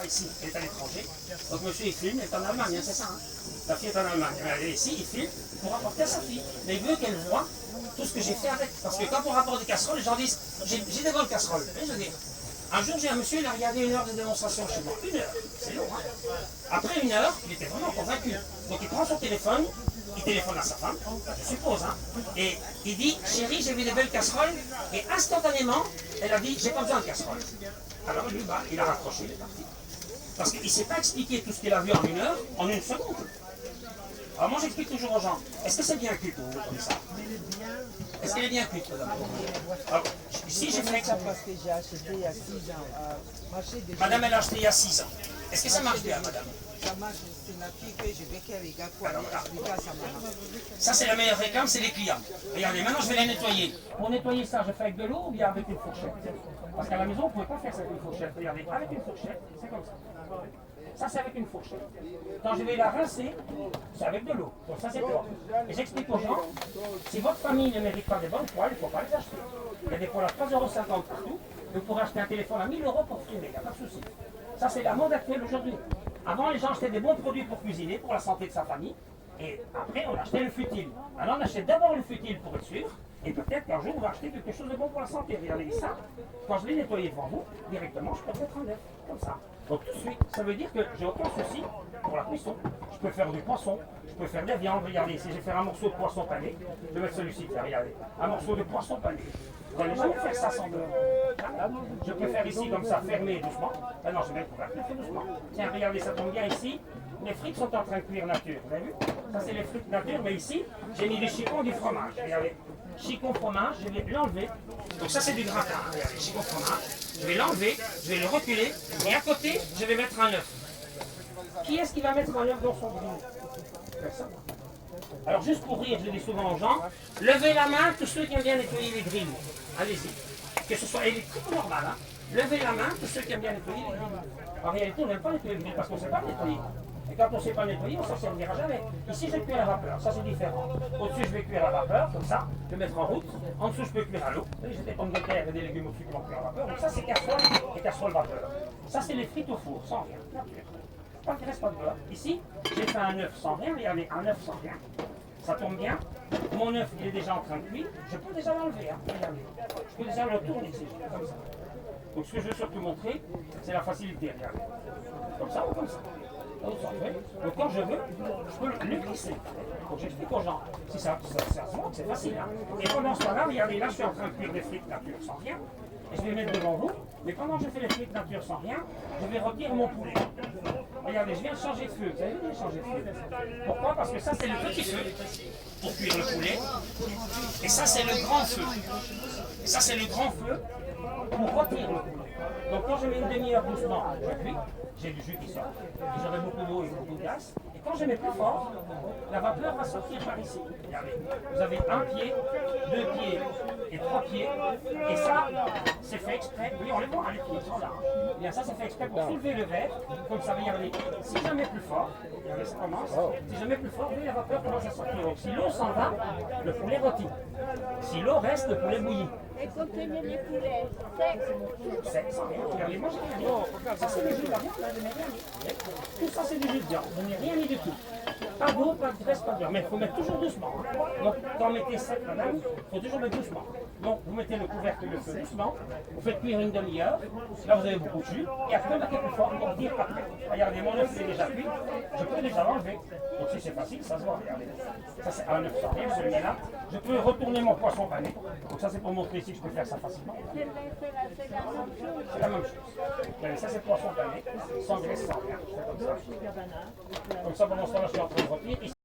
Ici, elle est à l'étranger. Donc monsieur il filme, elle est en Allemagne, hein, c'est ça. Hein. La fille est en Allemagne. Elle est ici, il filme pour rapporter à sa fille. Mais il veut qu'elle voit tout ce que j'ai fait avec. Parce que quand on rapporte des casseroles, les gens disent j'ai des bonnes casseroles. Et je veux dire, un jour j'ai un monsieur, il a regardé 1 heure de démonstration chez moi. 1 heure, c'est long. Hein. Après 1 heure, il était vraiment convaincu. Donc il prend son téléphone, il téléphone à sa femme, je suppose, hein, et il dit chérie, j'ai vu des belles casseroles, et instantanément, elle a dit j'ai pas besoin de casseroles. Alors lui, bah, il a raccroché, il est parti. Parce qu'il ne s'est pas expliqué tout ce qu'il a vu en 1 heure, en 1 seconde. Alors moi j'explique toujours aux gens, est-ce que c'est bien cuit pour vous comme ça? Est-ce qu'elle est bien cuite, madame? Alors, ici j'ai fait... Parce que j'ai acheté il y a 6 ans. Madame, elle a acheté il y a 6 ans. Est-ce que ça marche bien, madame? Ça marche, c'est une fille que je vais qu'elle regarde pour aller expliquer à sa maman. Ça c'est la meilleure réclame, c'est les clients. Regardez, maintenant je vais la nettoyer. Pour nettoyer ça, je fais avec de l'eau ou bien avec une fourchette? Parce qu'à la maison, on ne pouvait pas faire ça avec une fourchette. Regardez, avec une fourchette, c'est comme ça. Ça, c'est avec une fourchette. Quand je vais la rincer, c'est avec de l'eau. Donc ça, c'est propre. Et j'explique aux gens, si votre famille ne mérite pas des bonnes poêles, il ne faut pas les acheter. Il y a des poêles à 3,50 € partout. Vous pourrez acheter un téléphone à 1 000 € pour frimer, il n'y a pas de souci. Ça, c'est la mode actuelle aujourd'hui. Avant, les gens achetaient des bons produits pour cuisiner, pour la santé de sa famille. Et après, on achetait le futile. Alors, on achète d'abord le futile pour être sûr. Et peut-être qu'un jour, on va acheter quelque chose de bon pour la santé. Regardez ça. Quand je l'ai nettoyé devant vous, directement, je peux mettre en neuf. Comme ça. Donc tout de suite, ça veut dire que j'ai aucun souci pour la cuisson. Je peux faire du poisson, je peux faire de la viande. Regardez, si je vais faire un morceau de poisson pané, je vais mettre celui-ci, regardez. Un morceau de poisson pané. Vous n'allez jamais faire ça sans beurre. Je peux faire ici comme ça, fermer doucement. Ah non, je vais le couvercle, je fais doucement. Tiens, regardez, ça tombe bien ici. Les frites sont en train de cuire nature, vous avez vu? Ça c'est les frites nature, mais ici, j'ai mis du chicon, du fromage. Regardez, chicon fromage, je vais l'enlever. Donc ça c'est du gratin, regardez, chicon fromage. Je vais l'enlever, je vais le reculer, et à côté, je vais mettre un œuf. Qui est-ce qui va mettre un œuf dans son grill? Personne. Alors juste pour rire, je dis souvent aux gens, levez la main tous ceux qui aiment bien nettoyer les grilles. Allez-y. Que ce soit électrique ou normal, hein. Levez la main tous ceux qui aiment bien nettoyer les grilles. En réalité, on n'aime pas nettoyer les grilles parce qu'on ne sait pas nettoyer. Et quand on ne sait pas nettoyer, on ne s'en servira jamais. Ici, je vais cuire à la vapeur, ça c'est différent. Au-dessus, je vais cuire à la vapeur, comme ça, je vais mettre en route. En dessous, je peux cuire à l'eau. J'ai des pommes de terre et des légumes au-dessus qui vont cuire à la vapeur. Donc ça, c'est casserole et casserole vapeur. Ça, c'est les frites au four, sans rien, nature. Pas de graisse, pas de beurre. Ici, j'ai fait un œuf sans rien, regardez, un œuf sans rien. Ça tombe bien. Mon œuf, il est déjà en train de cuire. Je peux déjà l'enlever, hein. Regardez. Je peux déjà le tourner ici, comme ça. Donc ce que je veux surtout montrer, c'est la facilité, regardez. Comme ça ou comme ça. Donc quand je veux, je peux le glisser. Donc j'explique aux gens, si ça se monte, c'est facile. Hein. Et pendant ce temps-là, regardez, là je suis en train de cuire des frites nature sans rien. Et je vais les mettre devant vous. Mais pendant que je fais les frites nature sans rien, je vais retirer mon poulet. Regardez, je viens de changer de feu. Vous avez vu, j'ai changé de feu. Pourquoi? Parce que ça c'est le petit feu pour cuire le poulet. Et ça c'est le grand feu. Et ça c'est le grand feu pour retirer le poulet. Donc quand je mets une demi-heure doucement, je cuis, j'ai du jus qui sort, et j'aurai beaucoup d'eau et beaucoup de gaz. Et quand je mets plus fort, la vapeur va sortir par ici. Regardez, vous avez 1 pied, 2 pieds et 3 pieds, et ça, c'est fait exprès. Oui, on les voit, les pieds sont là. Et bien ça, c'est fait exprès pour soulever le verre, comme ça, regardez. Si je mets plus fort, regardez, ça commence. Si je mets plus fort, la vapeur commence à sortir. Donc si l'eau s'en va, le poulet rôtit. Si l'eau reste, le poulet bouillit. Et quand tu mets les poulets secs, Sec, sans rien. Regardez, moi j'ai rien mis. Ça c'est le jus de la viande, là, je n'ai rien mis. Tout ça c'est du jus de viande, je n'ai rien mis du tout. Pas d'eau, pas de graisse, pas de beurre. Mais il faut mettre toujours doucement. Hein. Donc quand vous mettez sec, madame, il faut toujours mettre doucement. Donc vous mettez le couvercle et le feu doucement, vous faites cuire une demi-heure, là vous avez beaucoup de jus, et après vous mettez plus fort pour dire après. Regardez, mon œuf est déjà cuit, je peux déjà l'enlever. Donc si c'est facile, ça se voit, regardez. Ça c'est un œuf sans rien, celui-là. Je peux retourner mon poisson pané. Donc ça c'est pour montrer ici que je peux faire ça facilement. C'est la même chose. Regardez, ça c'est poisson pané, sans graisse, sans rien. Je fais comme ça. Comme ça pendant ce temps-là je suis en train de rôtir.